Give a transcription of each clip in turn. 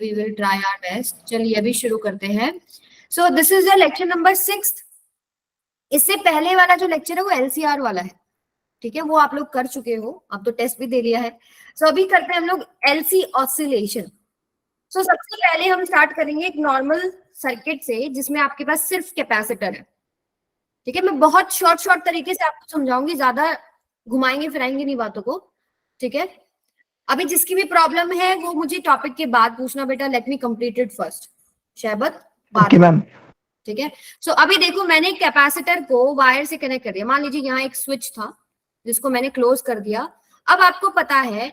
we will try our best. चलिए अभी शुरू करते हैं. So this is the lecture number 6. इससे पहले वाला जो लेक्चर है वो LCR वाला है, ठीक है, वो आप लोग कर चुके हो, आप तो टेस्ट भी दे लिया है. सो अभी करते हैं हम लोग LC ऑसिलेशन. सो सबसे पहले हम स्टार्ट करेंगे एक नॉर्मल सर्किट से जिसमें आपके पास सिर्फ कैपेसिटर है, ठीक है. मैं बहुत शॉर्ट तरीके से आपको समझाऊंगी, ज्यादा घुमाएंगे फिराएंगे नहीं बातों को, ठीक है. अभी जिसकी भी प्रॉब्लम है वो मुझे टॉपिक के बाद पूछना बेटा. Let me complete it first. शहबत ओके मैम. ठीक है. सो अभी देखो, मैंने कैपेसिटर को वायर से कनेक्ट कर दिया. मान लीजिए यहाँ एक स्विच था जिसको मैंने क्लोज कर दिया. अब आपको पता है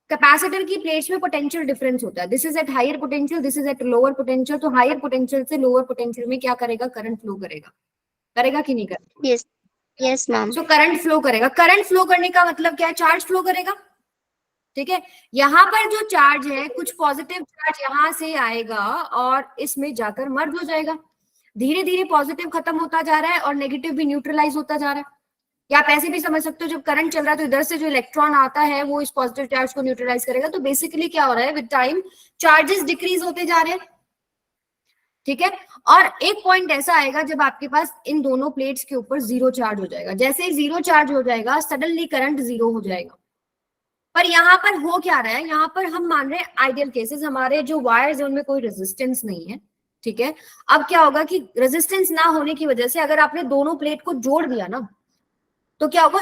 कैपेसिटर की प्लेट्स में पोटेंशियल डिफरेंस होता है. This is at higher potential, this is at lower potential. तो हायर पोटेंशियल से लोअर पोटेंशियल में क्या करेगा? करंट फ्लो करेगा. करेगा कि नहीं करेगा? Yes yes ma'am. So current flow करेगा. करंट फ्लो करने का मतलब क्या है? चार्ज फ्लो करेगा, ठीक है. यहाँ पर जो चार्ज है, कुछ पॉजिटिव चार्ज यहाँ से आएगा और इसमें जाकर मर्ज हो जाएगा. धीरे धीरे पॉजिटिव खत्म होता जा रहा है और नेगेटिव भी न्यूट्रलाइज होता जा रहा है. या आप ऐसे भी समझ सकते हो, जब करंट चल रहा है तो इधर से जो इलेक्ट्रॉन आता है वो इस पॉजिटिव चार्ज को न्यूट्रलाइज करेगा. तो बेसिकली क्या हो रहा है? विद टाइम चार्जेस डिक्रीज होते जा रहे हैं, ठीक है. और एक पॉइंट ऐसा आएगा जब आपके पास इन दोनों प्लेट्स के ऊपर जीरो चार्ज हो जाएगा. जैसे ही जीरो चार्ज हो जाएगा सडनली करंट जीरो हो जाएगा. पर यहाँ पर हो क्या रहा है? यहाँ पर हम मान रहे हैं आइडियल केसेस, हमारे जो वायर्स है उनमें कोई रेजिस्टेंस नहीं है, ठीक है. अब क्या होगा कि रेजिस्टेंस ना होने की वजह से अगर आपने दोनों प्लेट को जोड़ दिया ना, तो क्या होगा?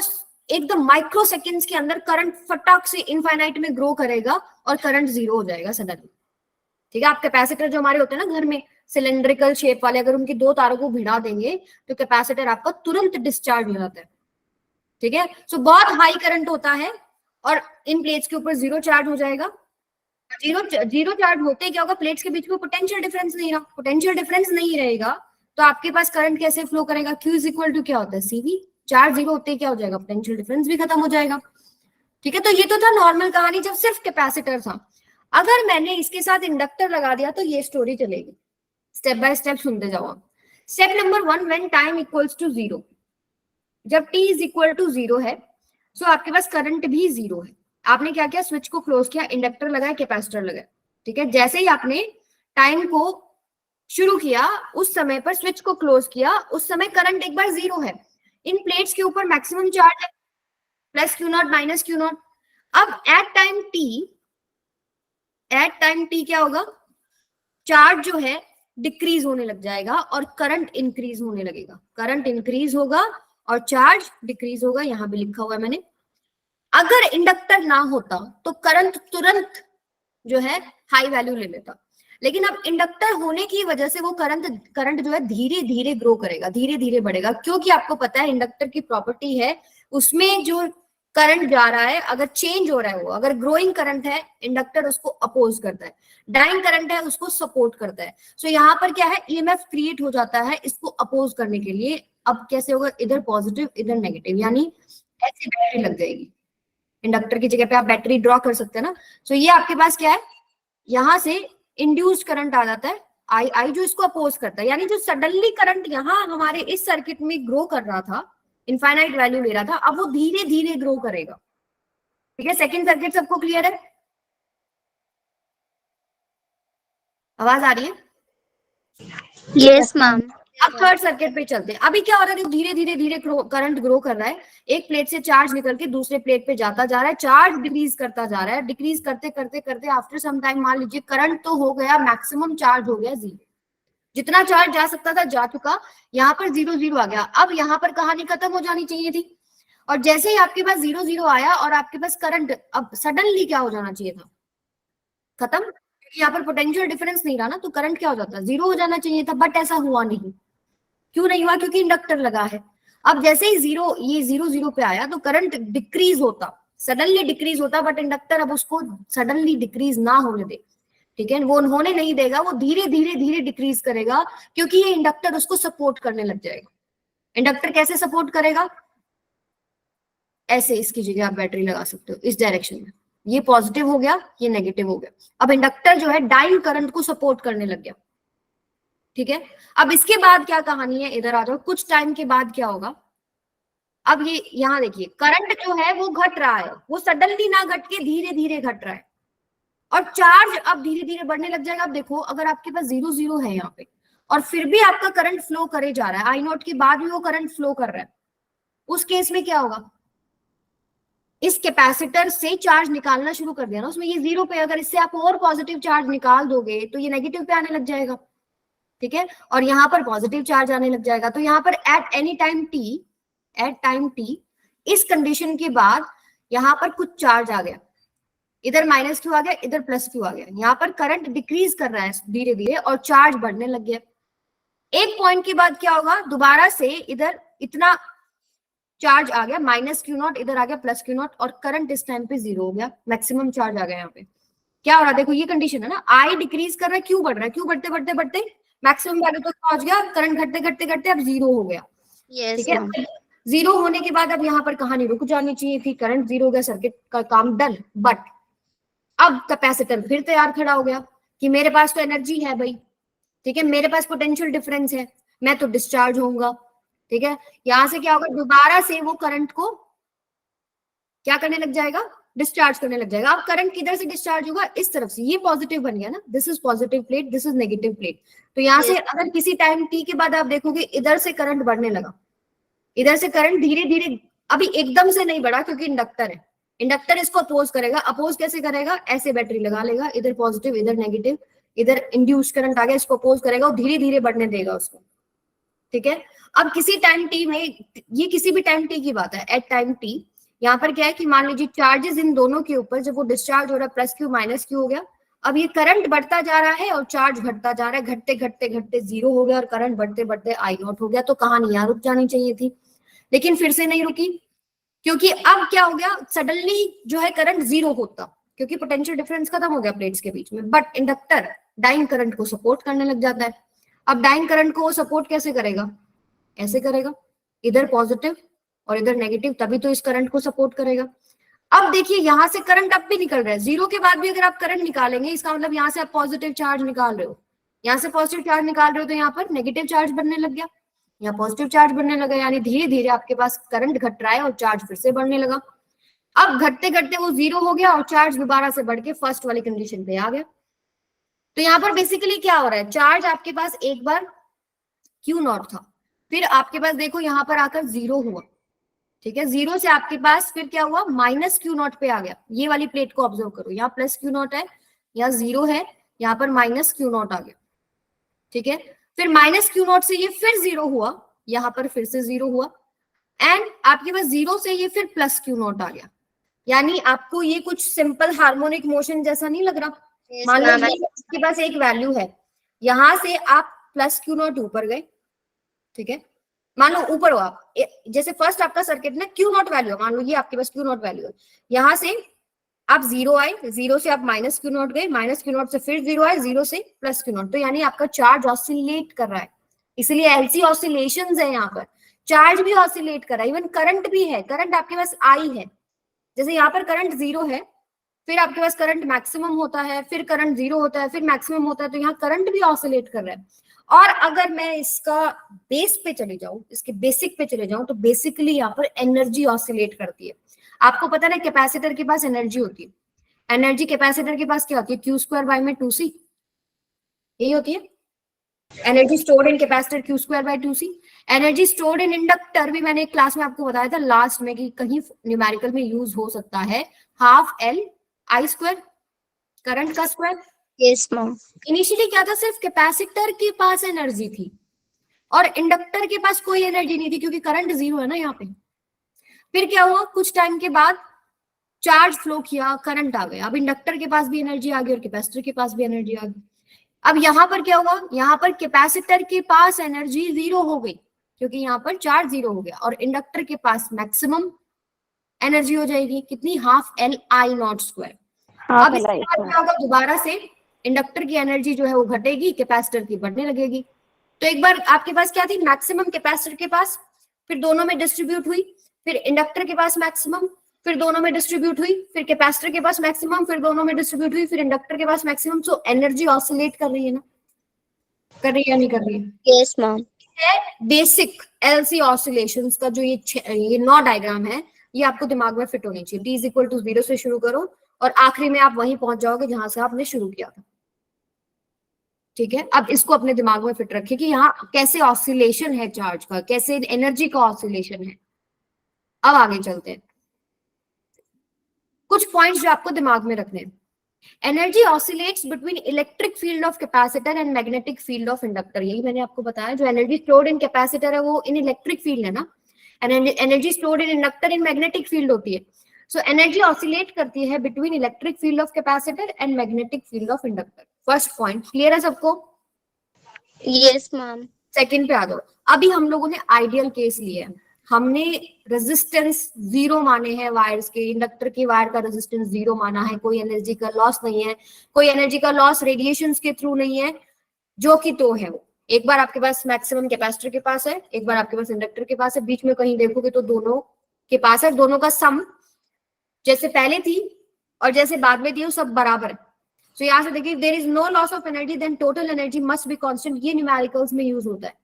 एकदम माइक्रो सेकेंड्स के अंदर करंट फटाक से इनफाइनाइट में ग्रो करेगा और करंट जीरो हो जाएगा सडनली, ठीक है. आप कैपेसिटर जो हमारे होते हैं ना घर में, सिलेंड्रिकल शेप वाले, अगर उनकी दो तारों को भिड़ा देंगे तो कैपेसिटर आपका तुरंत डिस्चार्ज हो जाता है, ठीक है. सो बहुत हाई करंट होता है और इन प्लेट्स के ऊपर जीरो चार्ज हो जाएगा. जीरो चार्ज होते क्या होगा? प्लेट्स के बीच में पोटेंशियल डिफरेंस नहीं रहा. पोटेंशियल डिफरेंस नहीं रहेगा तो आपके पास करंट कैसे फ्लो करेगा? Q इज इक्वल टू क्या होता है? CV. चार्ज जीरो होते क्या हो जाएगा? पोटेंशियल डिफरेंस भी खत्म हो जाएगा, ठीक है. तो ये तो था नॉर्मल कहानी जब सिर्फ कैपेसिटर था. अगर मैंने इसके साथ इंडक्टर लगा दिया तो ये स्टोरी चलेगी. स्टेप बाय स्टेप सुनते जाओ आप. Step number 1, when time equals to zero. जब t is equal to zero है सो आपके पास करंट भी जीरो है. आपने क्या किया? स्विच को क्लोज किया, इंडक्टर लगाया, कैपेसिटर लगाया, ठीक है. जैसे ही आपने टाइम को शुरू किया उस समय पर स्विच को क्लोज किया, उस समय करंट एक बार जीरो है. इन प्लेट्स के ऊपर मैक्सिमम चार्ज है, plus Q not minus Q not. अब एट टाइम टी क्या होगा? चार्ज जो है डिक्रीज होने लग जाएगा और करंट इंक्रीज होने लगेगा. करंट इंक्रीज होगा और चार्ज डिक्रीज होगा. यहां भी लिखा हुआ है मैंने. अगर इंडक्टर ना होता तो करंट तुरंत जो है हाई वैल्यू ले लेता, लेकिन अब इंडक्टर होने की वजह से वो करंट जो है धीरे धीरे ग्रो करेगा, धीरे धीरे बढ़ेगा. क्योंकि आपको पता है इंडक्टर की प्रॉपर्टी है, उसमें जो करंट जा रहा है अगर चेंज हो रहा है, वो अगर ग्रोइंग करंट है इंडक्टर उसको अपोज करता है, डाइंग करंट है उसको सपोर्ट करता है. सो यहाँ पर क्या है? ईएमएफ क्रिएट हो जाता है इसको अपोज करने के लिए. अब कैसे होगा? इधर पॉजिटिव इधर नेगेटिव, यानी ऐसी बैटरी लग जाएगी. इंडक्टर की जगह पे आप बैटरी ड्रॉ कर सकते हैं ना. सो ये आपके पास क्या है? यहां से इंड्यूस्ड करंट आ जाता है आई जो इसको अपोज करता है. यानी जो सडनली करंट यहाँ हमारे इस सर्किट में ग्रो कर रहा था, इनफाइनाइट वैल्यू ले रहा था, अब वो धीरे धीरे ग्रो करेगा, ठीक है. सेकंड सर्किट सबको क्लियर है? आवाज आ रही है? Yes ma'am. अब थर्ड सर्किट पे चलते हैं. अभी क्या हो रहा है? धीरे धीरे करंट ग्रो कर रहा है. एक प्लेट से चार्ज निकल के दूसरे प्लेट पे जाता जा रहा है. चार्ज डिक्रीज करता जा रहा है. डिक्रीज करते करते करते आफ्टर सम टाइम मान लीजिए करंट तो हो गया, मैक्सिमम चार्ज हो गया जीरो. जितना चार्ज जा सकता था जा चुका. यहाँ पर जीरो जीरो आ गया. अब यहाँ पर कहानी खत्म हो जानी चाहिए थी. और जैसे ही आपके पास जीरो जीरो आया और आपके पास करंट अब सडनली क्या हो जाना चाहिए था? खत्म. यहाँ पर पोटेंशियल डिफरेंस नहीं रहा ना, तो करंट क्या हो जाता? जीरो हो जाना चाहिए था. बट ऐसा हुआ नहीं. क्यों नहीं हुआ? क्योंकि इंडक्टर लगा है. अब जैसे ही ये जीरो जीरो पे आया तो करंट डिक्रीज होता, सडनली डिक्रीज होता. बट इंडक्टर अब उसको सडनली डिक्रीज ना होने दे, ठीक है. वो होने नहीं देगा, वो धीरे धीरे धीरे डिक्रीज करेगा क्योंकि ये इंडक्टर उसको सपोर्ट करने लग जाएगा. इंडक्टर कैसे सपोर्ट करेगा? ऐसे इसकी जगह आप बैटरी लगा सकते हो इस डायरेक्शन में. ये पॉजिटिव हो गया, ये नेगेटिव हो गया. अब इंडक्टर जो है डाइंग करंट को सपोर्ट करने लग गया, ठीक है. अब इसके बाद क्या कहानी है? इधर आ जाओ. कुछ टाइम के बाद क्या होगा? अब ये यहाँ देखिए, करंट जो है वो घट रहा है, वो सडनली ना घट के धीरे धीरे घट रहा है. और चार्ज अब धीरे धीरे बढ़ने लग जाएगा। अब देखो अगर आपके पास 0 0 है यहाँ पे और फिर भी आपका करंट फ्लो करे जा रहा है, आई नॉट के बाद भी वो करंट फ्लो कर रहा है, उस केस में क्या होगा, इस कैपेसिटर से चार्ज निकालना शुरू कर दिया ना उसमें, ये 0 पे, अगर इससे आप और पॉजिटिव चार्ज निकाल दोगे तो ये नेगेटिव पे आने लग जाएगा, ठीक है, और यहाँ पर पॉजिटिव चार्ज आने लग जाएगा। तो यहाँ पर at any time T, at time T, इस कंडीशन के बाद यहाँ पर कुछ चार्ज आ गया, इधर माइनस क्यू आ गया, इधर प्लस क्यू आ गया, यहाँ पर करंट डिक्रीज कर रहा है धीरे धीरे और चार्ज बढ़ने लग गया। एक पॉइंट के बाद क्या होगा, दोबारा से इधर इतना चार्ज आ गया, माइनस क्यू नॉट, इधर आ गया प्लस क्यू नॉट, और करंट इस टाइम पे 0 हो गया, मैक्सिमम चार्ज आ गया। यहाँ पे क्या हो रहा है, देखो ये कंडीशन है ना, आई डिक्रीज कर रहा है, क्यू बढ़ रहा है, क्यू बढ़ते बढ़ते बढ़ते मैक्सिमम वैल्यू तक पहुंच गया, करंट घटते घटते घटते अब 0 हो गया, ठीक है। 0 होने के बाद अब यहाँ पर कहानी रुक जानी चाहिए थी, करंट 0 हो गया, सर्किट का काम डन। बट अब कैपेसिटर फिर तैयार खड़ा हो गया कि मेरे पास तो एनर्जी है भाई, ठीक है, मेरे पास पोटेंशियल डिफरेंस है, मैं तो डिस्चार्ज होऊंगा, ठीक है। यहां से क्या होगा, दोबारा से वो करंट को क्या करने लग जाएगा, डिस्चार्ज करने लग जाएगा। अब करंट किधर से डिस्चार्ज होगा, इस तरफ से, ये पॉजिटिव बन गया ना, this is positive plate, this is negative plate. तो यहाँ से अगर किसी टाइम टी के बाद आप देखोगे इधर से करंट बढ़ने लगा, इधर से करंट धीरे धीरे, अभी एकदम से नहीं बढ़ा क्योंकि इंडक्टर है, इंडक्टर इसको अपोज करेगा, अपोज कैसे करेगा, ऐसे बैटरी लगा लेगा, इधर पॉजिटिव इधर नेगेटिव, इधर इंड्यूस करंट आ गया, इसको अपोज करेगा और धीरे धीरे बढ़ने देगा उसको, ठीक है। अब किसी टाइम टी में, ये किसी भी टाइम टी की बात है, एट टाइम टी, यहाँ पर क्या है कि मान लीजिए चार्जेस इन दोनों के ऊपर, जब वो डिस्चार्ज हो रहा है प्लस क्यू माइनस क्यू हो गया, अब ये करंट बढ़ता जा रहा है और चार्ज घटता जा रहा है, घटते घटते घटते 0 हो गया और करंट बढ़ते बढ़ते आई नॉट हो गया। तो कहानी यहाँ रुक जानी चाहिए थी, लेकिन फिर से नहीं रुकी, क्योंकि अब क्या हो गया, सडनली जो है करंट 0 होता, क्योंकि पोटेंशियल डिफरेंस खत्म हो गया प्लेट्स के बीच में। बट इंडक्टर डाइंग करंट को सपोर्ट करने लग जाता है। अब डाइंग करंट को सपोर्ट कैसे करेगा, ऐसे करेगा, इधर पॉजिटिव और इधर नेगेटिव, तभी तो इस करंट को सपोर्ट करेगा। अब देखिए यहाँ से करंट अब भी निकल रहा है, 0 के बाद भी अगर आप करंट निकालेंगे, इसका मतलब यहाँ से आप पॉजिटिव चार्ज निकाल रहे हो, यहाँ से पॉजिटिव चार्ज निकाल रहे हो, तो यहाँ पर नेगेटिव चार्ज बनने लग गया, यहाँ पॉजिटिव चार्ज बनने लगा, यानी धीरे धीरे आपके पास करंट घट रहा है और चार्ज फिर से बढ़ने लगा। अब घटते घटते वो 0 हो गया और चार्ज दोबारा से बढ़ के फर्स्ट वाली कंडीशन पे आ गया। तो यहाँ पर बेसिकली क्या हो रहा है, चार्ज आपके पास एक बार क्यू नॉट था, फिर आपके पास देखो यहाँ पर आकर 0 हुआ, ठीक है, 0 से आपके पास फिर क्या हुआ, माइनस क्यू नॉट पे आ गया। ये वाली प्लेट को ऑब्जर्व करो, यहाँ प्लस क्यू नॉट है, यहाँ 0 है, यहाँ पर माइनस क्यू नॉट आ गया, ठीक है। फिर माइनस क्यू नॉट से ये फिर 0 हुआ, यहाँ पर फिर से 0 हुआ, एंड आपके पास 0 से ये फिर प्लस क्यू नॉट आ गया। यानी आपको ये कुछ सिंपल हार्मोनिक मोशन जैसा नहीं लग रहा। मान लो आपके पास एक वैल्यू है, यहां से आप प्लस क्यू नॉट ऊपर गए, ठीक है, मान लो ऊपर हो आप, जैसे फर्स्ट आपका सर्किट ना क्यू नॉट वैल्यू, मान लो ये आपके पास क्यू नॉट वैल्यू है, यहां से आप 0 आए, 0 से आप माइनस क्यू नॉट गए, माइनस क्यू नॉट से फिर 0 आए, 0 से प्लस क्यू नॉट, तो यानी आपका चार्ज ऑसिलेट कर रहा है, इसलिए एलसी ऑसिलेशंस है, यहाँ पर चार्ज भी ऑसिलेट कर रहा है, इवन करंट भी है, करंट आपके पास आई है, जैसे यहाँ पर करंट 0 है, फिर आपके पास करंट मैक्सिमम होता है, फिर करंट 0 होता है, फिर मैक्सिमम होता है, तो यहाँ करंट भी ऑसिलेट कर रहा है। और अगर मैं इसका बेस पे चले जाऊं, इसके बेसिक पे चले जाऊं, तो बेसिकली यहाँ पर एनर्जी ऑसिलेट करती है। आपको पता है कैपेसिटर के पास एनर्जी होती है, एनर्जी कैपेसिटर के पास क्या होती है, Q2/2C, यही होती है energy stored in capacitor, Q2/2C। Energy stored in inductor भी मैंने एक क्लास में आपको बताया था लास्ट में कि कहीं न्यूमेरिकल में यूज हो सकता है, ½ L करंट का स्क्वायर। Yes ma'am. इनिशियली क्या था, सिर्फ कैपेसिटर के पास एनर्जी थी और इंडक्टर के पास कोई एनर्जी नहीं थी, क्योंकि करंट 0 है ना यहाँ पे। फिर क्या हुआ, कुछ टाइम के बाद चार्ज फ्लो किया, करंट आ गया, अब इंडक्टर के पास भी एनर्जी आ गई और कैपेसिटर के पास भी एनर्जी आ गई। अब यहाँ पर क्या हुआ, यहाँ पर कैपेसिटर के पास एनर्जी 0 हो गई, क्योंकि यहाँ पर चार्ज 0 हो गया, और इंडक्टर के पास मैक्सिमम एनर्जी हो जाएगी, कितनी, ½ Li02। अब क्या होगा, दोबारा से इंडक्टर की एनर्जी जो है वो घटेगी, कैपेसिटर की बढ़ने लगेगी। तो एक बार आपके पास क्या थी, मैक्सिमम कैपेसिटर के पास, फिर दोनों में डिस्ट्रीब्यूट हुई, फिर इंडक्टर के पास मैक्सिमम, फिर दोनों में डिस्ट्रीब्यूट हुई, फिर कैपेसिटर के पास मैक्सिमम, फिर दोनों में डिस्ट्रीब्यूट हुई, फिर इंडक्टर के पास मैक्सिमम। सो एनर्जी ऑसिलेट कर रही है ना, कर रही है या नहीं कर रही है? Yes ma'am. Basic LC oscillations का जो ये 9 डायग्राम है, ये आपको दिमाग में फिट होनी चाहिए। T = 0 से शुरू करो और आखिरी में आप वहीं पहुंच जाओगे जहां से आपने शुरू किया था। ठीक है, अब इसको अपने दिमाग में फिट रखिए कि यहाँ कैसे ऑसिलेशन है चार्ज का, कैसे एनर्जी का ऑसिलेशन है। अब आगे चलते हैं, कुछ पॉइंट्स जो आपको दिमाग में रखने हैं। Energy oscillates between electric field of capacitor and magnetic field of inductor. यही मैंने आपको बताया, जो एनर्जी स्टोर्ड इन कैपेसिटर है वो इन इलेक्ट्रिक फील्ड है ना, and energy stored in inductor in magnetic field होती है। सो एनर्जी ऑसिलेट करती है between electric field of capacitor and magnetic field of inductor. First point clear है सबको? Yes, ma'am. सेकंड पे आ जाओ। अभी हम लोगों ने आइडियल केस लिया है, हमने रेजिस्टेंस जीरो माने हैं वायर्स के, इंडक्टर की वायर का रेजिस्टेंस जीरो माना है, कोई एनर्जी का लॉस नहीं है, कोई एनर्जी का लॉस रेडिएशंस के थ्रू नहीं है, जो कि तो है वो। एक बार आपके पास मैक्सिमम कैपेसिटर के पास है, एक बार आपके पास इंडक्टर के पास है, बीच में कहीं देखोगे तो दोनों के पास है, दोनों का सम जैसे पहले थी और जैसे बाद में थी वो सब बराबर है। तो यहां से देखिए, there is no loss of energy then total energy must be constant. ये न्यूमेरिकल्स में यूज होता है,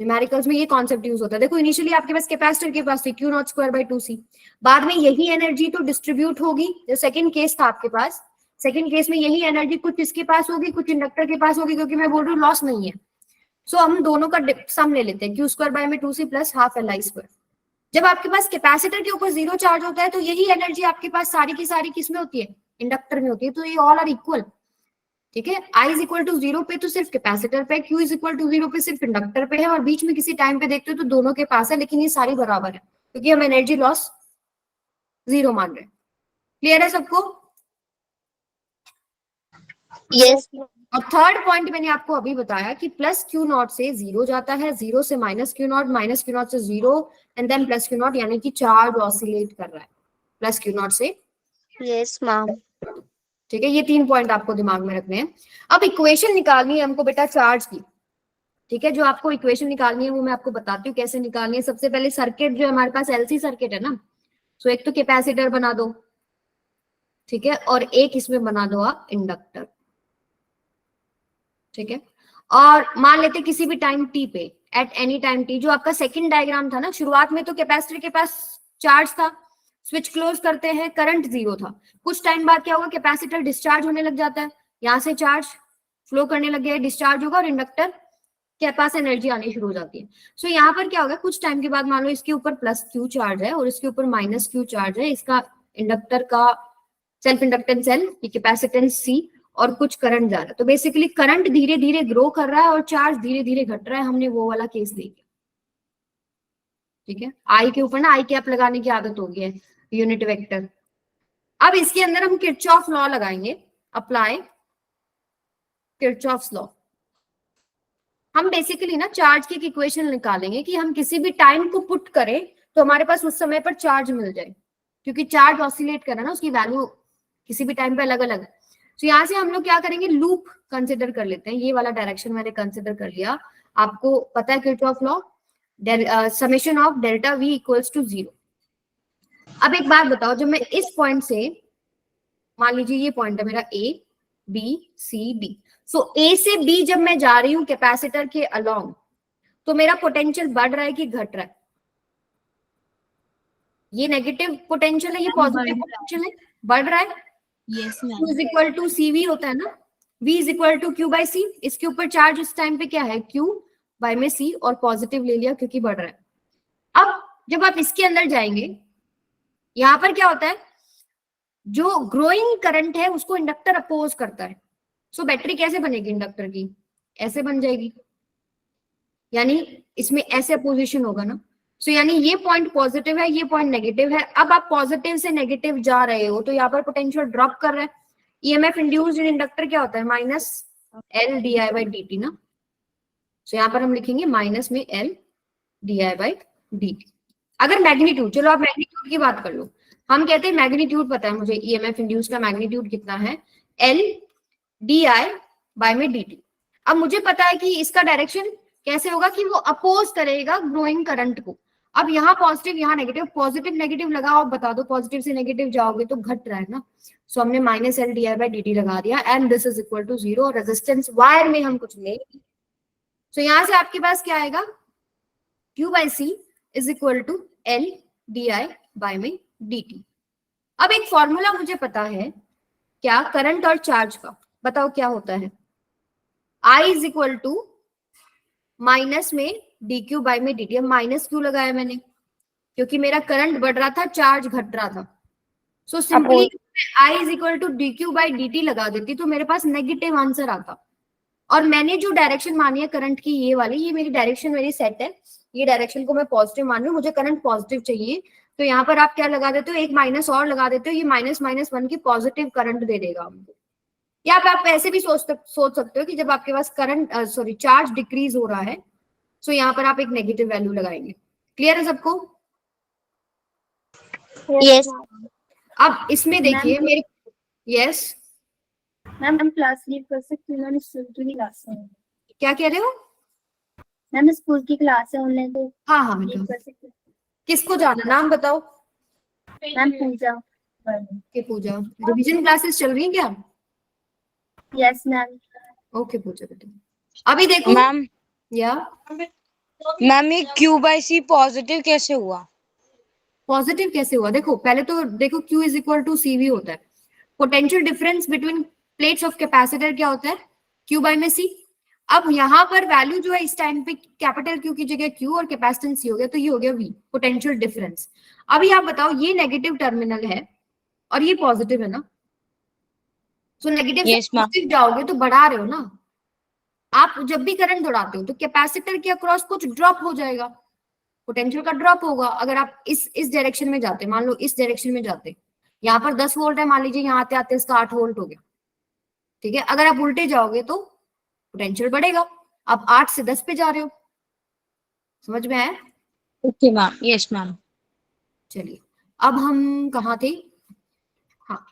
न्यूमेरिकल्स में ये कॉन्सेप्ट यूज होता है। देखो इनिशियली आपके पास कैपेसिटर के पास थी Q0²/2C, बाद में यही एनर्जी तो डिस्ट्रीब्यूट होगी, जो सेकंड केस था आपके पास, सेकंड केस में यही एनर्जी कुछ इसके पास होगी कुछ इंडक्टर के पास होगी, क्योंकि मैं बोल रही हूँ लॉस नहीं है। सो हम दोनों का सम ले लेते हैं, Q²/2C प्लस हाफ Li²। जब आपके पास कैपेसिटर के ऊपर जीरो चार्ज होता है तो यही एनर्जी आपके पास सारी की सारी किसमें होती है, इंडक्टर में होती है। तो ये ऑल आर इक्वल। ठीक है, I is equal to zero पे तो सिर्फ कैपेसिटर पे, Q is equal to zero पे सिर्फ इंडक्टर पे है, और बीच में किसी टाइम पे देखते हो तो दोनों के पास है, लेकिन ये सारी बराबर है क्योंकि हम एनर्जी लॉस जीरो मान रहे हैं। क्लियर है सबको? Yes. और थर्ड पॉइंट मैंने आपको अभी बताया कि प्लस Q0 से जीरो जाता है, जीरो से माइनस Q0, माइनस Q0 से zero, and then plus Q0, यानी कि चार्ज ऑसिलेट कर रहा है प्लस Q0 से। Yes, ma'am. ठीक है, ये तीन पॉइंट आपको दिमाग में रखने हैं। अब इक्वेशन निकालनी है हमको बेटा चार्ज की। ठीक है, जो आपको इक्वेशन निकालनी है वो मैं आपको बताती हूँ कैसे निकालनी है। सबसे पहले सर्किट जो हमारे पास एलसी सर्किट है ना, सो एक तो कैपेसिटर बना दो, ठीक है, और एक इसमें बना दो आप इंडक्टर। ठीक है, और मान लेते किसी भी टाइम टी पे, एट एनी टाइम टी, जो आपका सेकंड डायग्राम था ना, शुरुआत में तो कैपेसिटर के पास चार्ज था, स्विच क्लोज करते हैं, करंट जीरो था, कुछ टाइम बाद क्या होगा, कैपेसिटर डिस्चार्ज होने लग जाता है, यहां से चार्ज फ्लो करने लग गया है, डिस्चार्ज होगा और इंडक्टर के पास एनर्जी आनी शुरू हो जाती है। सो यहाँ पर क्या होगा, कुछ टाइम के बाद मान लो इसके ऊपर प्लस Q चार्ज है और इसके ऊपर माइनस Q चार्ज है, इसका इंडक्टर का self inductance L, capacitance C, और कुछ करंट जा रहा है। तो बेसिकली करंट धीरे धीरे ग्रो कर रहा है और चार्ज धीरे धीरे घट रहा है। हमने वो वाला केस देखा। ठीक है, आई के ऊपर ना आई कैप लगाने की आदत हो गई है, यूनिट वेक्टर। अब इसके अंदर हम किरचॉफ लॉ लगाएंगे, अप्लाई किरचॉफ लॉ। हम बेसिकली ना चार्ज की इक्वेशन निकालेंगे कि हम किसी भी टाइम को पुट करें तो हमारे पास उस समय पर चार्ज मिल जाए, क्योंकि चार्ज ऑसिलेट कर रहा है ना, उसकी वैल्यू किसी भी टाइम पे अलग अलग है। तो यहाँ से हम लोग क्या करेंगे, लूप कंसिडर कर लेते हैं। ये वाला डायरेक्शन मैंने कंसिडर कर लिया। आपको पता है Kirchhoff law, summation of delta V equals to zero. अब एक बात बताओ, जब मैं इस पॉइंट से, मान लीजिए ये पॉइंट है मेरा A B C D, so A से B जब मैं जा रही हूँ कैपेसिटर के अलोंग, तो मेरा पोटेंशियल बढ़ रहा है कि घट रहा है? ये नेगेटिव पोटेंशियल है, ये पॉजिटिव पोटेंशियल है, बढ़ रहा है। Yes, ma'am. Q is equal to CV होता है ना, V is equal to Q/C। इसके ऊपर चार्ज इस टाइम पे क्या है, Q बाय में C, और पॉजिटिव ले लिया क्योंकि बढ़ रहा है। अब जब आप इसके अंदर जाएंगे, यहां पर क्या होता है, जो ग्रोइंग करंट है उसको इंडक्टर अपोज करता है। सो बैटरी कैसे बनेगी इंडक्टर की, ऐसे बन जाएगी, यानी इसमें ऐसे अपोजिशन होगा ना। सो यानी ये पॉइंट पॉजिटिव है, ये पॉइंट नेगेटिव है। अब आप पॉजिटिव से नेगेटिव जा रहे हो तो यहाँ पर पोटेंशियल ड्रॉप कर रहा है। ईएमएफ इंड्यूस्ड इन इंडक्टर क्या होता है, माइनस L di/dt ना। सो यहाँ पर हम लिखेंगे माइनस में L di/dt। अगर मैग्नीट्यूड, चलो आप मैग्नीट्यूड की बात कर लो, हम कहते हैं मैग्नीट्यूड पता है मुझे, ईएमएफ इंड्यूस का मैग्नीट्यूड कितना है, L di/dt। अब मुझे पता है कि इसका डायरेक्शन कैसे होगा कि वो अपोज करेगा ग्रोइंग करंट को। अब यहाँ पॉजिटिव यहाँ नेगेटिव, पॉजिटिव नेगेटिव लगाओ, बता दो पॉजिटिव से नेगेटिव जाओगे तो घट रहा है ना। सो हमने माइनस L di/dt लगा दिया, and this is equal to zero. Resistance wire में हम कुछ नहीं। सो यहाँ से आपके पास क्या आएगा, Q/C is equal to L di/dt। अब एक फॉर्मूला मुझे पता है क्या, करंट और चार्ज का, बताओ क्या होता है। I is equal to minus में dq बाई में dt। अब माइनस क्यों लगाया मैंने, क्योंकि मेरा करंट बढ़ रहा था, चार्ज घट रहा था। So simply I is equal to dq by dt लगा देती तो मेरे पास नेगेटिव आंसर आता। और मैंने जो डायरेक्शन मानी है करंट की, ये वाली, ये मेरी डायरेक्शन मेरी सेट है, ये डायरेक्शन को मैं पॉजिटिव मान रही हूँ, मुझे करंट पॉजिटिव चाहिए। तो यहाँ पर आप क्या लगा देते हो, एक माइनस और लगा देते हो, ये माइनस माइनस 1 की पॉजिटिव करंट दे देगा हमको। या आप ऐसे भी सोच सकते हो कि जब आपके पास करंट सॉरी चार्ज डिक्रीज हो रहा है, सो यहाँ पर आप एक नेगेटिव वैल्यू लगाएंगे। क्लियर है सबको? यस अब इसमें देखिए मेरे, यस मैम हम क्लास लीव कर सकते हैं? मैम स्कूल की क्लास है। क्या कह रहे हो? मैम स्कूल की क्लास है ऑनलाइन, तो हाँ हाँ लीव बेटा, कर सकते हैं? किसको जाना, नाम बताओ। मैम पूजा। के पूजा, रिवीजन क्लासेस चल रही हैं क्या? Yes ma'am. ओके पूजा बेटा, अभी देखो मैम या मैम ये Q बाई सी पॉजिटिव कैसे हुआ? पॉजिटिव कैसे हुआ, देखो पहले तो देखो Q is equal to CV होता है, potential difference between plates of capacitor क्या होता है, Q बाई में C। अब यहाँ पर वैल्यू जो है इस टाइम पे कैपिटल Q की जगह Q और कैपेसिटेंस C हो गया, तो ये हो गया V, पोटेंशियल डिफरेंस। अभी आप बताओ, ये नेगेटिव टर्मिनल है और ये पॉजिटिव है ना, तो नेगेटिव से Yes, ma'am. पॉजिटिव जाओगे तो बढ़ा रहे हो ना आप। जब भी करंट दौड़ाते हो तो कैपेसिटर के अक्रॉस कुछ ड्रॉप हो जाएगा, पोटेंशियल का ड्रॉप होगा। अगर आप इस डायरेक्शन में जाते, मान लो इस डायरेक्शन में जाते, यहाँ पर 10 वोल्ट है, मान लीजिए यहाँ आते आते इसका 8 वोल्ट हो गया, ठीक है। अगर आप उल्टे जाओगे तो पोटेंशियल बढ़ेगा, आप 8 से 10 पे जा रहे हो, समझ में आया? Okay ma'am, yes ma'am. चलिए अब हम कहाँ थे, हाँ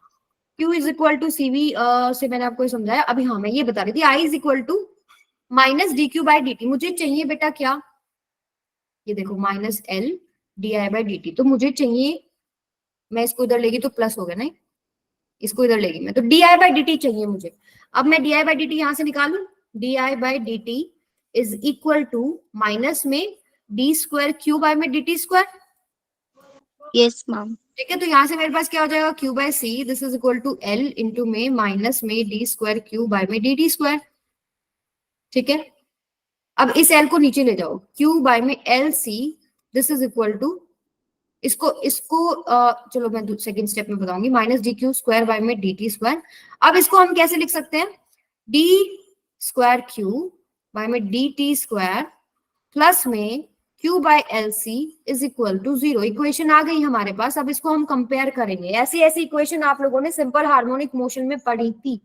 Q is equal to CV से मैंने आपको समझाया। अभी हाँ मैं ये बता रही थी, I is equal to minus dq by dt। मुझे चाहिए बेटा क्या, ये देखो minus L di by dt, तो मुझे चाहिए, मैं इसको इधर लेगी तो प्लस हो गया नहीं, इसको इधर लेगी मैं तो di बाई dt चाहिए मुझे। अब मैं di बाई dt यहां से निकालू, di by dt is equal to minus में d स्क्वायर q बाई में dt स्क्वायर, यस मैम ठीक है। तो यहाँ से मेरे पास क्या हो जाएगा, q by c this is equal to L into में माइनस में d स्क्वायर q बाई में dt स्क्वायर, ठीक है। अब इस L को नीचे ले जाओ, q बाई में LC this is equal to, इसको चलो मैं सेकंड स्टेप में बताऊंगी, minus D Q square by में डी टी स्क्वायर। अब इसको हम कैसे लिख सकते हैं, डी स्क्वायर क्यू बाई में डी टी स्क्वायर प्लस में Q by L C is equal to 0। Equation आ गई हमारे पास। अब इसको हम कंपेयर करेंगे। ऐसी ऐसी इक्वेशन आप लोगों ने सिंपल हार्मोनिक मोशन में पढ़ी थी,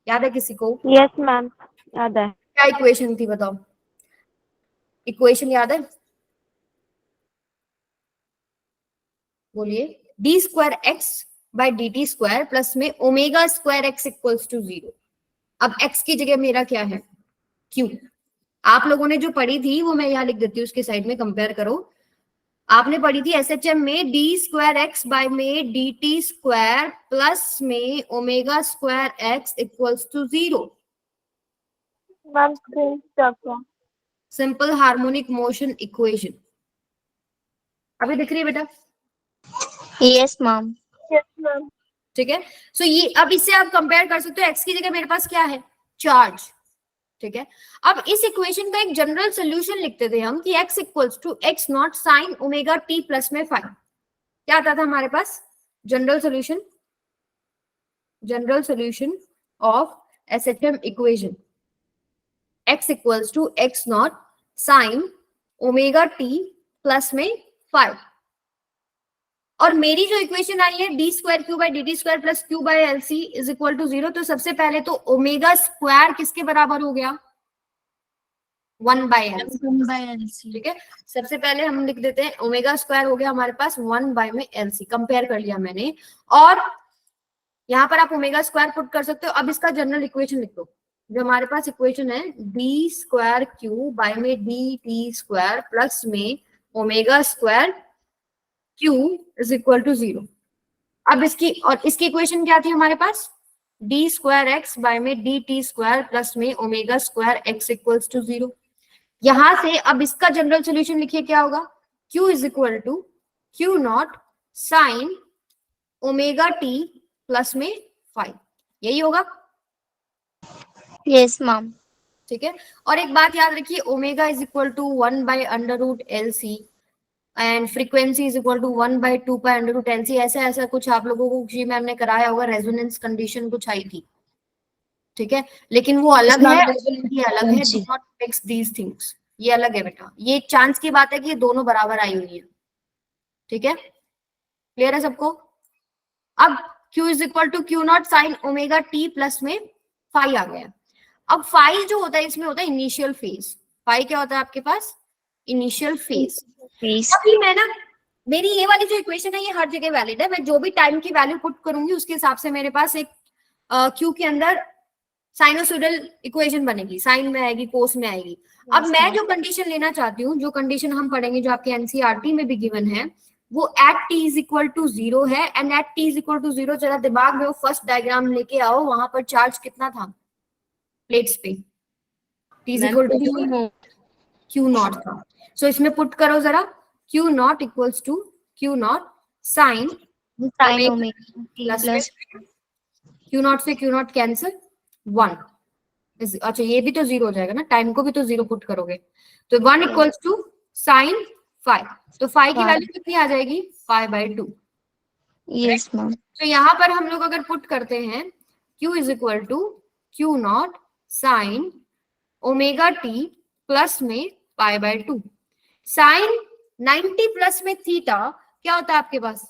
याद है किसी को? यस मैम याद है। क्या इक्वेशन थी बताओ, इक्वेशन याद है? बोलिए। D square X by D T square plus में omega square X equals to 0। अब एक्स की जगह मेरा क्या है, क्यू। आप लोगों ने जो पढ़ी थी वो मैं यहाँ लिख देती हूँ, उसके साइड में कंपेयर करो। आपने पढ़ी थी एसएचएम में डी स्क्वायर एक्स बाई में डी टी स्क्वायर प्लस में omega square X equals to 0। Ma'am simple harmonic motion equation अभी दिख रही है बेटा? यस मैम ठीक है। सो ये अब इससे आप कंपेयर कर सकते हो, एक्स की जगह मेरे पास क्या है, चार्ज, ठीक है। अब इस इक्वेशन का एक जनरल सोल्यूशन लिखते थे हम कि x equals to X naught sine omega T plus में 5। क्या आता था हमारे पास general solution of SHM equation, x equals to X naught sine omega T plus में 5। और मेरी जो इक्वेशन आई है D square Q by D T square plus Q by L C is equal to 0। तो सबसे पहले तो ओमेगा स्क्वायर किसके बराबर हो गया, 1 बाई एल, ठीक है। सबसे पहले हम लिख देते हैं ओमेगा स्क्वायर हो गया हमारे पास 1 बाई में एल सी, कंपेयर कर लिया मैंने। और यहाँ पर आप ओमेगा स्क्वायर पुट कर सकते हो। अब इसका जनरल इक्वेशन लिख दो, जो हमारे पास इक्वेशन है डी स्क्वायर क्यू बाई में डी टी स्क्वायर प्लस में omega square Q is equal to 0। अब इसकी इक्वेशन क्या थी हमारे पास, डी स्क्वायर एक्स बाय में डी टी स्क्वायर प्लस में omega square X equals to 0। यहां से अब इसका जनरल सोल्यूशन लिखिए, क्या होगा, Q is equal to Q not sine omega T plus में 5, यही होगा। Yes, ma'am. ठीक है, और एक बात याद रखिए, omega is equal to 1/√LC and frequency is equal to 1/2π√LC। ऐसा ऐसा कुछ आप लोगों को जी मैम ने कराया होगा, रेजोनेंस कंडीशन कुछ आई थी। ठीक है, लेकिन वो अलग है, ये अलग है। Do not mix these things, ये अलग है बेटा। ये एक चांस की बात है कि ये दोनों बराबर आई हुई है। ठीक है, क्लियर है सबको। अब Q is equal to Q not sine omega T plus में फाई आ गया। अब फाई जो होता है इसमें होता है इनिशियल फेज। फाई क्या होता है आपके पास? Initial phase. Please. अभी मैं ना, मेरी ये वाली जो इक्वेशन है ये हर जगह वैलिड है। मैं जो भी टाइम की वैल्यू पुट करूंगी उसके हिसाब से मेरे पास एक Q के अंदर साइनोसॉइडल इक्वेशन बनेगी, साइन में आएगी, कोस में आएगी। अब मैं जो कंडीशन लेना चाहती हूँ, जो कंडीशन हम पढ़ेंगे, जो आपके एनसीईआरटी में भी गिवन है, वो at T is equal to 0 है। And at T is equal to 0 जरा दिमाग में वो फर्स्ट डायग्राम लेके आओ, वहां पर चार्ज कितना था प्लेट्स पे? T is equal to Q not था। सो इसमें पुट करो जरा, Q not equals to Q not sine Sin omega t plus. Q not से क्यू नॉट कैंसिल 1। अच्छा ये भी तो 0 हो जाएगा ना, टाइम को भी तो 0 पुट करोगे, तो 1 इक्वल्स टू साइन 5। तो 5 की वैल्यू कितनी आ जाएगी? 5/2। Yes, ma'am. तो यहाँ पर हम लोग अगर पुट करते हैं Q is equal to Q not sine omega T plus में π/2। साइन 90 प्लस में थीटा क्या होता है आपके पास?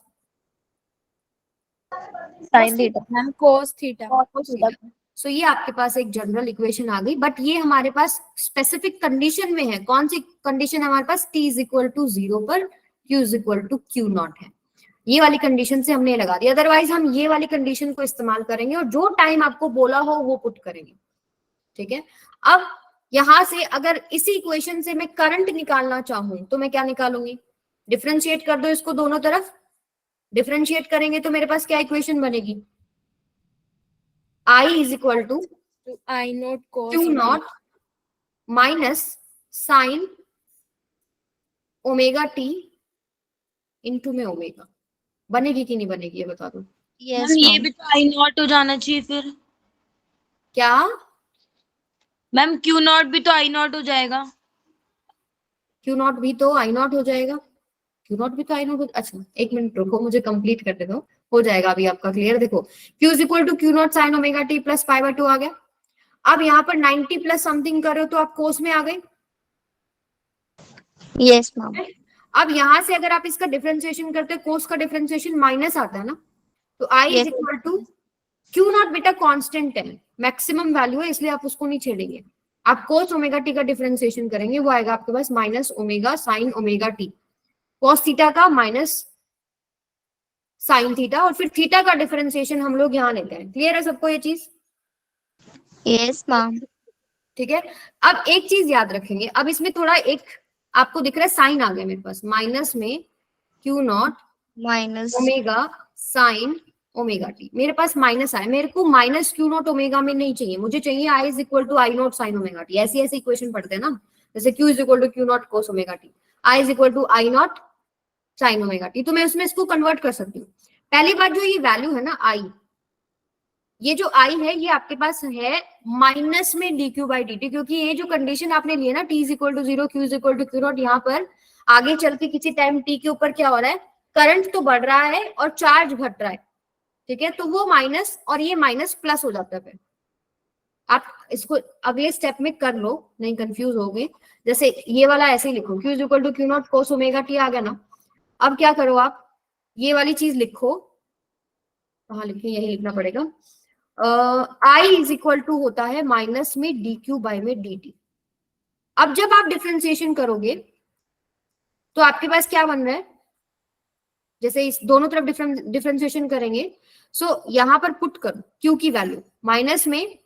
Sin theta. Ma'am cos theta. So ये आपके पास एक जनरल इक्वेशन आ गई, बट ये हमारे पास स्पेसिफिक कंडीशन में है। कौन सी कंडीशन है हमारे पास? T इज इक्वल टू 0 पर Q is equal to Q not है। ये वाली कंडीशन से हमने लगा दी, अदरवाइज हम ये वाली कंडीशन को इस्तेमाल करेंगे और जो टाइम आपको बोला हो वो पुट करेंगे। ठीक है, अब यहां से अगर इसी इक्वेशन से मैं करंट निकालना चाहूं तो मैं क्या निकालूंगी? डिफरेंशिएट कर दो इसको दोनों तरफ। डिफरेंशिएट करेंगे तो मेरे पास क्या इक्वेशन बनेगी? I is equal to I not cos Q not minus sine omega T into में ओमेगा। बनेगी कि नहीं बनेगी ये बता दो। Yes, मैम ये ma'am. भी तो आई नॉट हो जाना चाहिए फिर। क्या? मैम क्यू नॉट भी तो आई नॉट हो जाएगा। क्यू नॉट भी तो आई नॉट हो जाएगा। क्यू नॉट भी तो आई नॉट हो, अच्छा एक मिनट रुको, मुझे कंप्लीट करने दो, हो जाएगा अभी आपका क्लियर। देखो Q is equal to Q not sine omega T plus π/2 आ गया। अब यहाँ पर 90 प्लस समथिंग करो तो आप कोस में आ गए। Yes, ma'am. अब यहाँ से अगर आप इसका डिफरेंशिएशन करते हो, कोस का डिफरेंशिएशन माइनस आता है ना, तो I is Yes. Equal to Q naught बेटा कांस्टेंट है, मैक्सिमम वैल्यू है, इसलिए आप उसको नहीं छेड़ेंगे। आप कोस ओमेगा टी का डिफरेंशिएशन करेंगे, वो आएगा आपके पास minus omega sine omega T, cos theta का माइनस साइन थीटा, और फिर थीटा का डिफरेंशिएशन हम लोग यहाँ लेते हैं। क्लियर है सबको ये चीज? Yes, ma'am. ठीक है, अब एक चीज याद रखेंगे, अब इसमें थोड़ा एक आपको दिख रहा है साइन आ गया मेरे पास, माइनस में Q not Minus. Omega sine omega T, मेरे पास माइनस आया। मेरे को माइनस क्यू नॉट ओमेगा में नहीं चाहिए, मुझे चाहिए I is equal to I naught sine omega T. ऐसी ऐसी इक्वेशन पढ़ते हैं ना, जैसे Q is equal to Q naught cos omega T, I is equal to I naught sine omega T. तो मैं उसमें इसको कन्वर्ट कर सकती हूँ। पहली बात, जो ये वैल्यू है ना आई, ये जो आई है ये आपके पास है माइनस में dq/dt, क्योंकि ये जो कंडीशन आपने ली है ना, t is equal to 0 q is equal to q not, यहाँ पर आगे चल के किसी टाइम t के ऊपर क्या हो रहा है, करंट तो बढ़ रहा है और चार्ज घट रहा है। ठीक है, तो वो माइनस और ये माइनस प्लस हो जाता है। फिर आप इसको अगले स्टेप में कर लो, नहीं कंफ्यूज हो गए। जैसे ये वाला ऐसे ही लिखो, q is equal to q naught cos omega t आ गया ना। अब क्या करो, आप ये वाली चीज लिखो, कहाँ लिखिए, यही लिखना पड़ेगा। आई इज इक्वल टू होता है माइनस में dq/dt। अब जब आप डिफरेंशिएशन करोगे तो आपके पास क्या बन रहा है, जैसे इस दोनों तरफ डिफरेंशिएशन करेंगे, सो यहां पर पुट करो q की वैल्यू माइनस में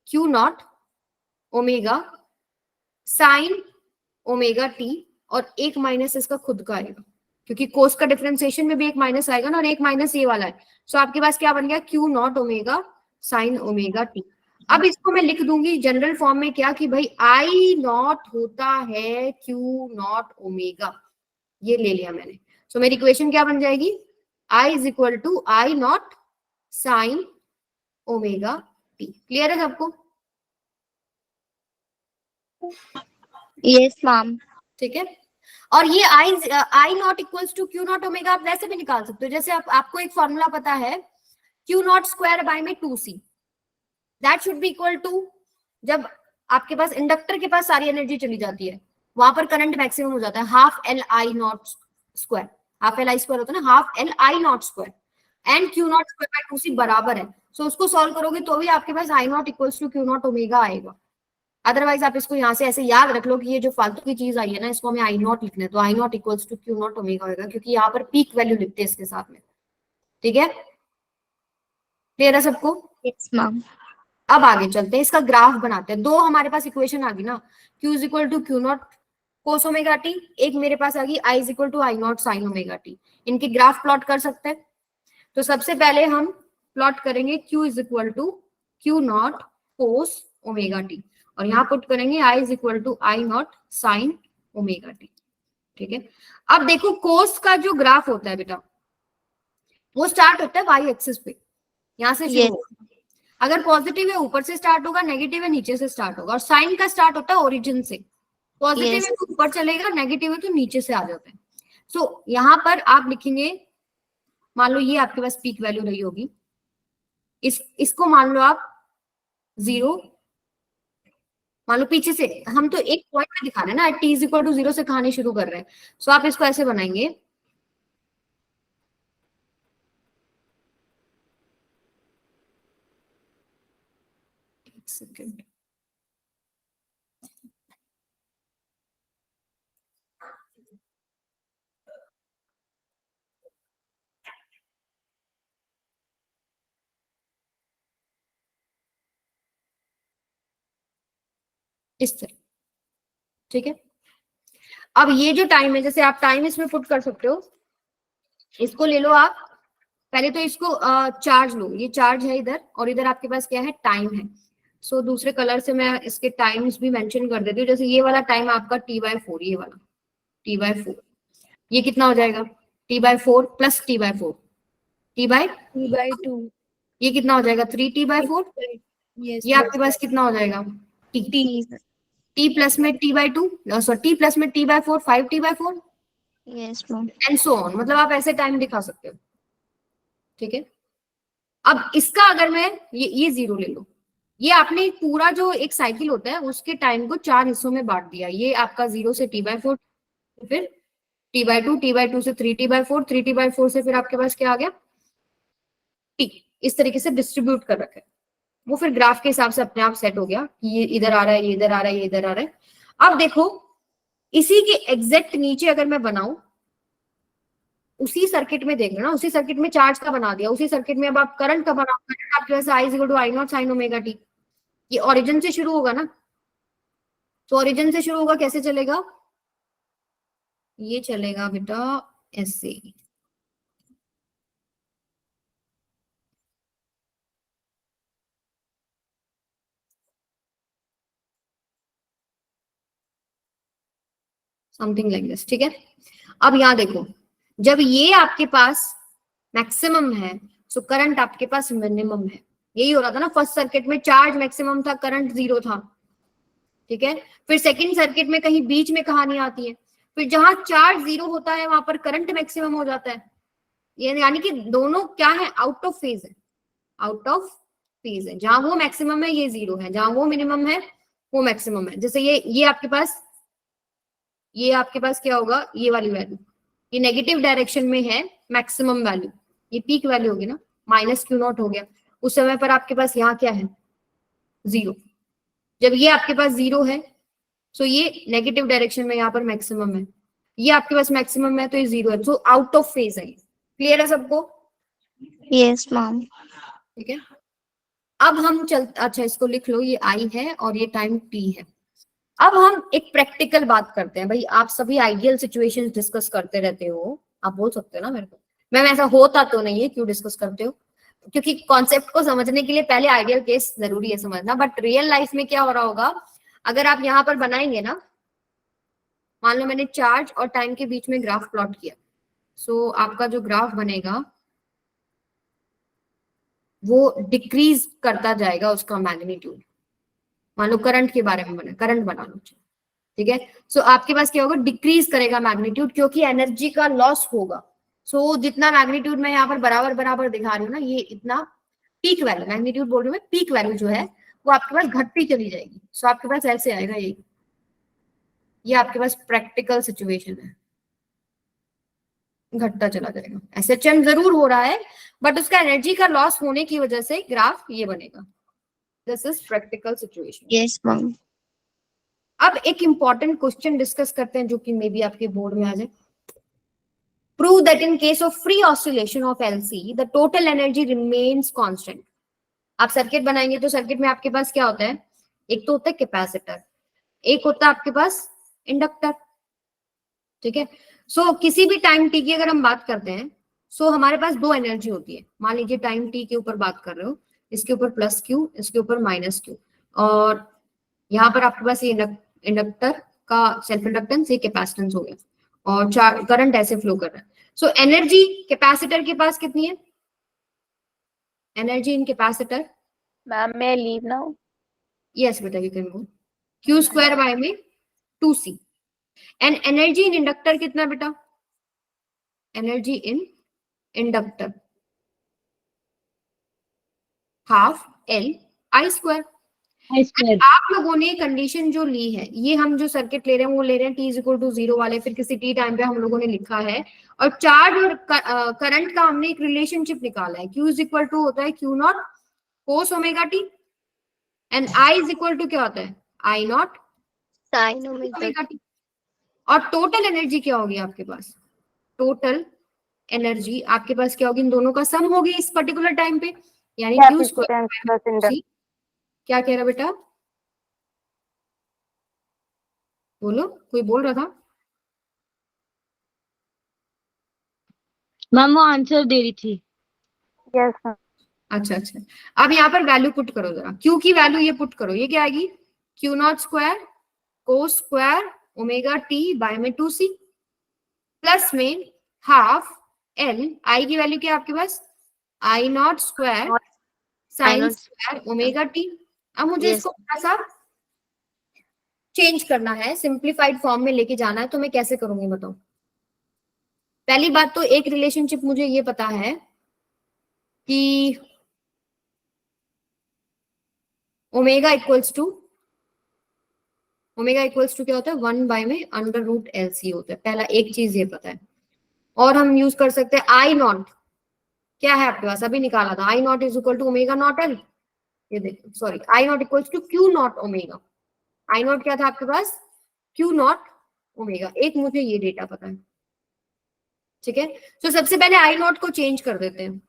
Q naught omega sine omega T, और एक माइनस इसका खुद का आएगा, क्योंकि कोस का डिफरेंशिएशन में भी एक माइनस आएगा ना, और एक माइनस ये वाला है। सो आपके पास क्या बन गया, Q naught omega sine omega t. अब इसको मैं लिख दूंगी जनरल फॉर्म में क्या, कि भाई आई नॉट होता है क्यू नॉट ओमेगा, ये ले लिया मैंने। सो मेरी इक्वेशन क्या बन जाएगी, I is equal to I naught sine omega t. Clear है सबको? Yes, ma'am. ठीक है। और ये I naught equals to Q naught omega आप वैसे भी निकाल सकते हो, जैसे आपको एक फॉर्मूला पता है क्यू नॉट स्क्वायर बाय में 2c, that should be equal to, जब आपके पास इंडक्टर के पास सारी एनर्जी चली जाती है वहां पर करंट मैक्सिमम हो जाता है half L I naught square. Half L I square होता है ना, half L I naught square and Q naught square by 2c बराबर है। सो उसको सॉल्व करोगे तो भी आपके पास I naught equals to Q naught omega आएगा। अदरवाइज आप इसको यहाँ से ऐसे याद रख लो कि ये जो फालतू की चीज आई है ना, इसको हमें आई नॉट लिखना है, तो I naught equals to Q naught omega होगा, क्योंकि यहाँ पर पीक वैल्यू लिखते हैं इसके साथ में। ठीक है, क्लियर है सबको? Yes, ma'am. अब आगे चलते हैं, इसका ग्राफ बनाते हैं। दो हमारे पास इक्वेशन आ गई ना, Q is equal to Q naught cos omega T, एक मेरे पास आ गई I is equal to I naught sine omega T. इनके ग्राफ प्लॉट कर सकते हैं। तो सबसे पहले हम प्लॉट करेंगे Q is equal to Q naught cos omega T, और यहाँ पुट करेंगे I is equal to I naught sine omega T. ठीक है, अब देखो कोस का जो ग्राफ होता है बेटा, वो स्टार्ट होता है वाई एक्सिस पे, यहाँ से शुरू Yes. होगा। अगर पॉजिटिव है ऊपर से स्टार्ट होगा, नेगेटिव है नीचे से स्टार्ट होगा। और साइन का स्टार्ट होता है ओरिजिन से, पॉजिटिव Yes. है तो ऊपर चलेगा, नेगेटिव है तो नीचे से आ जाता है। सो यहाँ पर आप लिखेंगे, मान लो ये आपके पास पीक वैल्यू रही होगी, इसको मान लो आप 0, मान लो पीछे से, हम तो एक पॉइंट में दिखा रहे हैं ना, t इज इक्वल टू 0 से कहानी शुरू कर रहे हैं। सो आप इसको ऐसे बनाएंगे, एक सेकेंड, इस तरह। ठीक है, अब ये जो टाइम है, जैसे आप टाइम इसमें पुट कर सकते हो, इसको ले लो आप, पहले तो इसको चार्ज लो, ये चार्ज है इधर, और इधर आपके पास क्या है, टाइम है। सो दूसरे कलर से मैं इसके टाइम्स भी मेंशन कर देती हूँ। जैसे ये वाला टाइम आपका t/4, ये वाला t/4, ये कितना हो जाएगा, t/4 प्लस t/4, T/2. ये कितना हो जाएगा, 3t/4। Yes. ये आपके पास कितना हो जाएगा, t, T. t प्लस में t/2, सॉरी t प्लस में t/4, 5t/4 Yes, ma'am. And so on. मतलब आप ऐसे टाइम दिखा सकते हो। ठीक है, अब इसका अगर मैं ये 0 ले लो, ये आपने पूरा जो एक साइकिल होता है उसके टाइम को 4 हिस्सों में बांट दिया। ये आपका 0 से t/4, फिर t/2, t/2 से 3t/4, 3t/4 से फिर आपके पास क्या आ गया, t। इस तरीके से डिस्ट्रीब्यूट कर रखा है वो, फिर ग्राफ के हिसाब से अपने आप सेट हो गया कि ये इधर आ रहा है, ये इधर आ रहा है, ये इधर आ रहा है। अब देखो इसी के एग्जैक्ट नीचे अगर मैं बनाऊं, उसी सर्किट में देख लेना, उसी सर्किट में चार्ज का बना दिया, उसी सर्किट में अब आप करंट का बनाओ, करंट आपके पास I is equal to I naught sine omega T. ये ओरिजिन से शुरू होगा ना, तो ओरिजिन से शुरू होगा, कैसे चलेगा, ये चलेगा बेटा ऐसे, समथिंग लाइक दिस। ठीक है, अब यहां देखो, जब ये आपके पास मैक्सिमम है, सो करंट आपके पास मिनिमम है। यही हो रहा था ना, फर्स्ट सर्किट में चार्ज मैक्सिमम था, करंट 0 था। ठीक है, फिर सेकंड सर्किट में कहीं बीच में कहानी आती है, फिर जहां चार्ज 0 होता है वहां पर करंट मैक्सिमम हो जाता है। यानी कि दोनों क्या है, आउट ऑफ फेज है, आउट ऑफ फेज है। जहां वो मैक्सिमम है ये 0 है, जहां वो मिनिमम है वो मैक्सिमम है। जैसे ये आपके पास क्या होगा, ये वाली वैल्यू, ये नेगेटिव डायरेक्शन में है मैक्सिमम वैल्यू, ये पीक वैल्यू होगी ना, माइनस क्यू नॉट हो गया। उस समय पर आपके पास यहाँ क्या है, 0। जब ये आपके पास 0 है, सो ये नेगेटिव डायरेक्शन में यहाँ पर मैक्सिमम है, ये आपके पास मैक्सिमम है तो ये 0 है, सो आउट ऑफ फेज है। क्लियर है सबको? Yes, ma'am. ठीक है, अब हम अच्छा इसको लिख लो, ये I है और ये टाइम t है। अब हम एक प्रैक्टिकल बात करते हैं। भाई आप सभी आइडियल सिचुएशंस डिस्कस करते रहते हो, आप बोल सकते हो ना मेरे को, मैम ऐसा होता तो नहीं है, क्यों डिस्कस करते हो? क्योंकि कॉन्सेप्ट को समझने के लिए पहले आइडियल केस जरूरी है समझना। बट रियल लाइफ में क्या हो रहा होगा, अगर आप यहाँ पर बनाएंगे ना, मान लो मैंने चार्ज और टाइम के बीच में ग्राफ प्लॉट किया, सो आपका जो ग्राफ बनेगा वो डिक्रीज करता जाएगा उसका मैग्नीट्यूड। मान लो करंट के बारे में बना, करंट बना लो, ठीक है। सो आपके पास क्या होगा, डिक्रीज करेगा मैग्नीट्यूड, क्योंकि एनर्जी का लॉस होगा। सो जितना मैग्नीट्यूड मैं यहाँ पर बराबर बराबर दिखा रही हूँ ना, ये इतना पीक वैल्यू, मैग्नीट्यूड बोल रही हूँ मैं, पीक वैल्यू जो है वो आपके पास घटती चली जाएगी। सो आपके पास ऐसे आएगा ये आपके पास प्रैक्टिकल सिचुएशन है, घटता चला जाएगा। एसएचएम जरूर हो रहा है, बट उसका एनर्जी का लॉस होने की वजह से ग्राफ ये बनेगा। This is practical situation. Yes, ma'am. अब एक इंपॉर्टेंट क्वेश्चन डिस्कस करते हैं जो कि मे बी आपके बोर्ड में आ जाए। Prove that in case of free oscillation of LC the total energy remains constant. आप सर्किट बनाएंगे तो सर्किट में आपके पास क्या होता है, एक तो होता है कैपेसिटर, एक होता है आपके पास इंडक्टर, ठीक है। सो किसी भी टाइम टी की अगर हम बात करते हैं, सो हमारे पास दो एनर्जी होती है। मान लीजिए टाइम टी के ऊपर बात कर रहे हो, इसके ऊपर प्लस क्यू, इसके ऊपर माइनस क्यू, और यहाँ पर आपके पास ये इंडक्टर का सेल्फ इंडक्टेंस, ये कैपेसिटेंस हो गया, और करंट ऐसे फ्लो कर रहा है। सो एनर्जी कैपेसिटर के पास कितनी है, energy in capacitor, Ma'am, may I leave now? Yes बेटा you can go, Q square by में 2c। And energy in inductor कितना बेटा, energy in inductor half L I square. आप लोगों ने कंडीशन जो ली है, ये हम जो सर्किट ले रहे हैं वो ले रहे हैं t इज इक्वल टू 0 वाले, फिर किसी t टाइम पे हम लोगों ने लिखा है, और चार्ज और करंट का हमने एक रिलेशनशिप निकाला है। q इज इक्वल टू होता है q naught cos omega t, and i is equal to क्या होता है, i naught Sin omega. Omega t। और टोटल एनर्जी क्या होगी आपके पास, टोटल एनर्जी आपके पास क्या होगी, इन दोनों का सम होगी इस पर्टिकुलर टाइम पे, यानी q स्क्वायर। क्या कह रहा बेटा, बोलो, कोई बोल रहा था? मैम वो आंसर दे रही थी। Yes, ma'am. अच्छा अच्छा, अब यहाँ पर वैल्यू पुट करो जरा, क्यू की वैल्यू ये पुट करो, ये क्या आएगी, Q naught square cos square omega T by में 2c, प्लस में हाफ एल, आई की वैल्यू क्या है आपके पास, I naught square sine square omega t. अब मुझे Yes. इसको थोड़ा सा चेंज करना है, सिंप्लीफाइड फॉर्म में लेके जाना है, तो मैं कैसे करूंगी बताओ। पहली बात तो एक रिलेशनशिप मुझे ये पता है कि ओमेगा इक्वल्स टू क्या होता है, 1 बाय में अंडर रूट एल सी होता है। पहला एक चीज ये पता है, और हम यूज कर सकते हैं आई नॉट, क्या है आपके पास, अभी निकाला था, I naught is equal to omega naught L, ये देखो sorry, I naught equals to Q naught omega. I naught क्या था आपके पास, क्यू नॉट ओमेगा, एक मुझे ये डेटा पता है, ठीक है। तो सबसे पहले आई नॉट को चेंज कर देते हैं।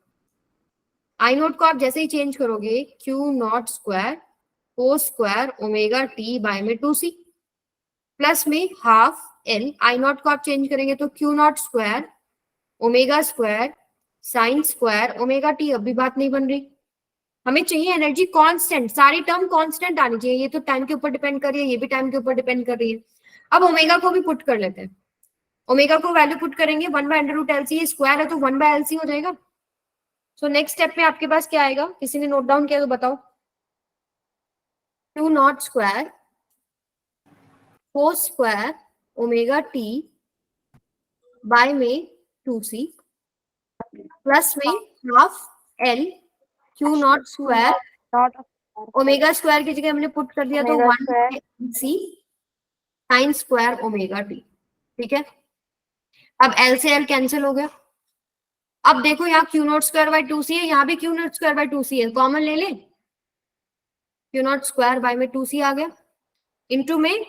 आई नॉट को आप जैसे ही चेंज करोगे, Q naught square cos square omega T by में 2c, प्लस में हाफ एल, आई नॉट को आप चेंज करेंगे तो Q naught square omega square sine square omega T. अभी बात नहीं बन रही, हमें चाहिए एनर्जी कांस्टेंट, सारी टर्म कांस्टेंट आनी चाहिए। ये तो टाइम के ऊपर डिपेंड कर रही है, ये भी टाइम के ऊपर डिपेंड कर रही है। अब ओमेगा को भी पुट कर लेते हैं, ओमेगा को वैल्यू पुट करेंगे 1 by under root LC, square है तो 1 बाय एलसी हो जाएगा। सो नेक्स्ट स्टेप में आपके पास क्या आएगा, किसी ने नोट डाउन किया तो बताओ, Q naught square cos square omega T by में 2c, प्लस में half L Q naught square Not omega square की जगह हमने पुट कर दिया तो Omega 1 square. सी साइन स्क्वायर ओमेगा टी, ठीक है। अब एल से एल कैंसिल हो गया। अब देखो यहाँ Q naught square by 2c है, यहाँ भी Q naught square by 2c है, कॉमन ले ले, क्यू नॉट स्क्वायर बाय में 2c आ गया, इनटू में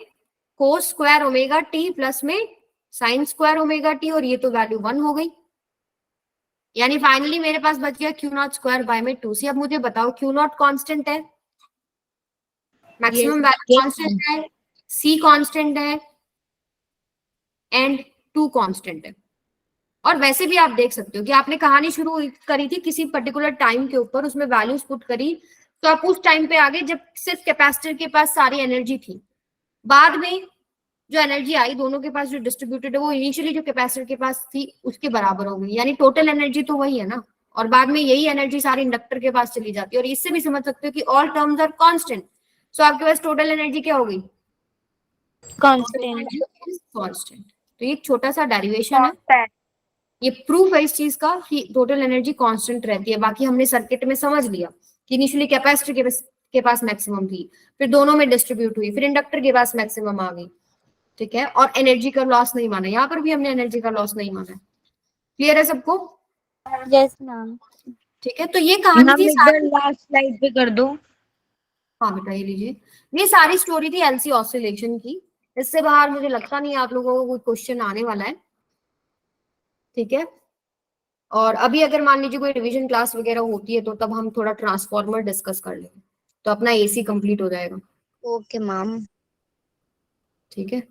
कोस स्क्वायर ओमेगा टी प्लस में साइन स्क्वायर ओमेगा टी, और ये तो वैल्यू 1 हो गई, यानी फाइनली मेरे पास बच गया क्यू नॉट स्क्वायर बाय में 2c। अब मुझे बताओ क्यू नॉट कांस्टेंट है, मैक्सिमम वैल्यू कांस्टेंट है, c कांस्टेंट है, एंड 2 कांस्टेंट है। और वैसे भी आप देख सकते हो कि आपने कहानी शुरू करी थी किसी पर्टिकुलर टाइम के ऊपर, उसमें वैल्यूज पुट करी, तो आप उस टाइम पे आगे जब सिर्फ कैपेसिटर के पास सारी एनर्जी थी, बाद में जो एनर्जी आई दोनों के पास जो डिस्ट्रीब्यूटेड है वो इनिशियली जो कैपेसिटर के पास थी उसके बराबर हो गई, यानी टोटल एनर्जी तो वही है ना, और बाद में यही एनर्जी सारी इंडक्टर के पास चली जाती है। और इससे भी समझ सकते हो कि ऑल टर्म्स आर कांस्टेंट, सो आपके पास टोटल एनर्जी क्या हो गई? Constant. कांस्टेंट। तो ये एक छोटा सा डेरिवेशन है, ये प्रूफ है इस चीज का कि टोटल एनर्जी कांस्टेंट रहती है। बाकी हमने सर्किट में समझ लिया कि इनिशियली कैपेसिटर के पास मैक्सिमम थी, फिर दोनों में डिस्ट्रीब्यूट हुई, फिर इंडक्टर के पास मैक्सिमम आ गई, ठीक है। और एनर्जी का लॉस नहीं माना, यहाँ पर भी हमने एनर्जी का लॉस नहीं माना। क्लियर है सबको? Yes, ma'am. ठीक है, तो ये कहानी मैम थी एक बार लास्ट स्लाइड पे कर दो। हाँ बेटा ये लीजिए, ये सारी स्टोरी थी एलसी ऑसिलेशन की। इससे बाहर मुझे लगता नहीं आप लोगों को कोई क्वेश्चन आने वाला है, ठीक है। और अभी अगर मान लीजिए कोई रिवीजन क्लास वगैरह होती है तो तब हम थोड़ा ट्रांसफॉर्मर डिस्कस कर लेंगे, तो अपना एसी कंप्लीट हो जाएगा, Okay, ma'am. ठीक है।